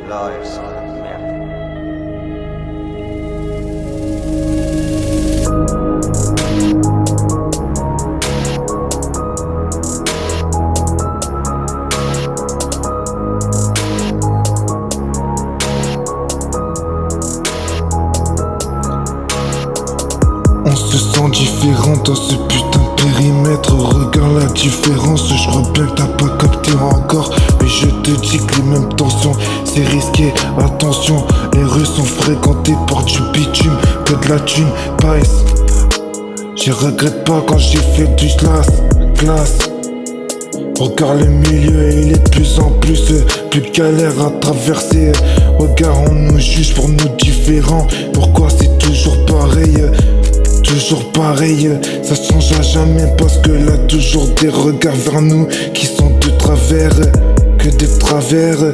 lives. Merde. On se sent différent dans ce putain de périmètre. Regarde la différence, je crois bien que t'as pas capté encore. Mais je te dis que les mêmes tensions, c'est risqué, attention. Les rues sont fréquentées par du bitume, que de la thune, passe. Je regrette pas quand j'ai fait du glace. Regarde le milieu, il est de plus en plus galère à traverser. Regarde, on nous juge pour nous différents. Pourquoi c'est toujours pareil? Toujours pareil, ça changera jamais parce que là toujours des regards vers nous qui sont de travers, que des travers.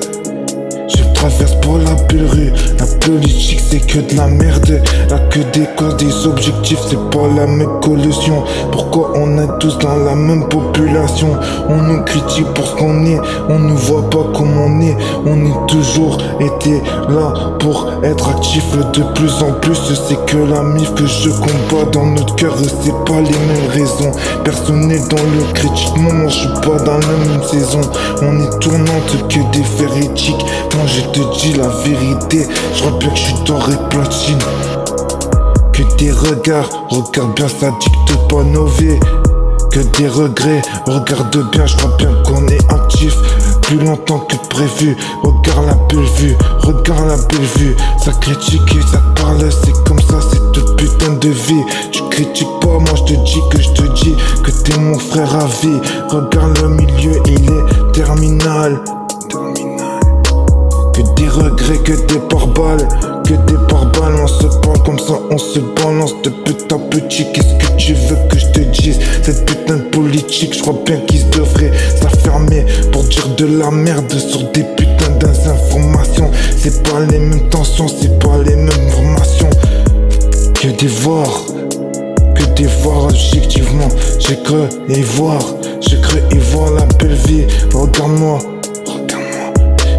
Je traverse pour la belle rue, la politique c'est que de la merde. Là que des causes, des objectifs, c'est pas la même collusion. Pourquoi on est tous dans la même population? On nous critique pour ce qu'on est, on nous voit pas comme on est. On est toujours été là pour être actif de plus en plus. C'est que la mif que je combats dans notre cœur, c'est pas les mêmes raisons. Personne n'est dans le critique, non, je suis pas dans la même saison. On est tournante que des véridiques. Moi je te dis la vérité, je crois bien que je suis d'or et platine. Que des regards, regarde bien ça dicte pas nos vies. Que des regrets, regarde bien, je crois bien qu'on est actif plus longtemps que prévu. Regarde la belle vue, regarde la belle vue. Ça critique et ça parle, c'est comme ça, c'est toute putain de vie. Tu critiques pas, moi je te dis que t'es mon frère à vie. Regarde le milieu, il est terminal. Que des regrets, que des pare-balles, on se parle comme ça, on se balance de petit à petit. Qu'est-ce que tu veux que je te dise? Cette putain de politique, je crois bien qu'ils devraient s'affermer pour dire de la merde sur des putains d'informations. C'est pas les mêmes tensions, c'est pas les mêmes formations. Que des voir, objectivement. J'ai cru y voir la belle vie. Regarde-moi.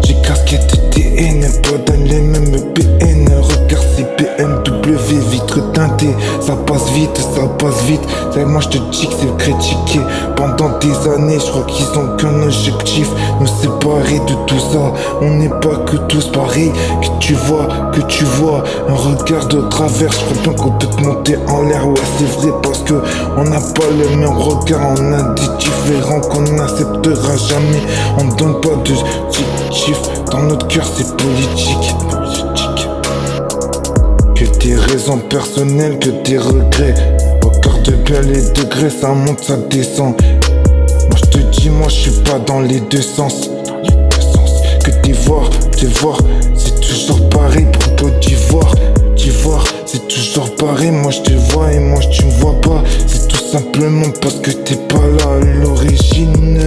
J'ai casquette TN, pas dans les mêmes PN. Regarde ces BMW, vitre teintée. Ça passe vite. Et moi je te dis que c'est critiqué pendant des années. Je crois qu'ils ont qu'un objectif, nous séparer de tout ça. On n'est pas que tous pareils. Que tu vois un regard de travers. Je crois bien qu'on peut te monter en l'air. Ouais c'est vrai parce que on n'a pas le même regard. On a des différents qu'on n'acceptera jamais. On ne donne pas de chiffres. Dans notre cœur c'est politique. Que des raisons personnelles, que des regrets. Regarde bien les degrés, ça monte, ça descend. Moi je te dis, moi je suis pas dans les deux sens. Que t'es voir, c'est toujours pareil. Pour toi d'ivoire, c'est toujours pareil. Moi je te vois et moi tu me vois pas. C'est tout simplement parce que t'es pas là à l'origine.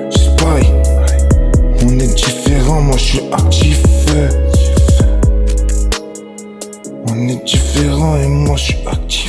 J'espère. On est différent, moi je suis actif. On est différent et moi je suis actif.